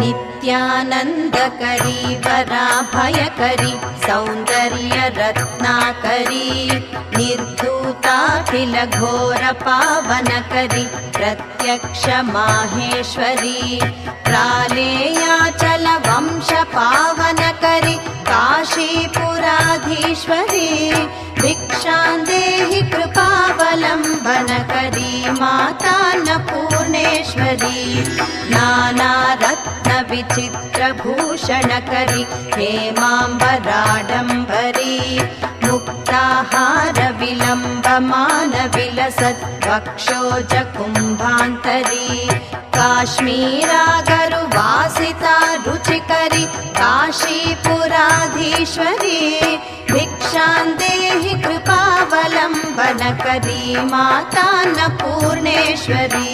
नित्यानन्दकरी वराभयकरी सौन्दर्यरत्नाकरी निर्धूताखिलघोरपावनकरी प्रत्यक्ष माहेश्वरी प्रालेयाचलवंशपावनकरी काशीपुराधीश्वरी भिक्षां देहि कृपावलम्बनकरी मातान्नपूर्णेश्वरी नानारत्नविचित्रभूषणकरी हेमाम्बराडम्बरी मुक्ताहारविलम्बमानविलसत् वक्षोजकुम्भान्तरी काश्मीरागरुवासिता रुचिकरी काशीपुराधीश्वरी भिक्षां देहि कृपावलम्बनकरी मातान्नपूर्णेश्वरी।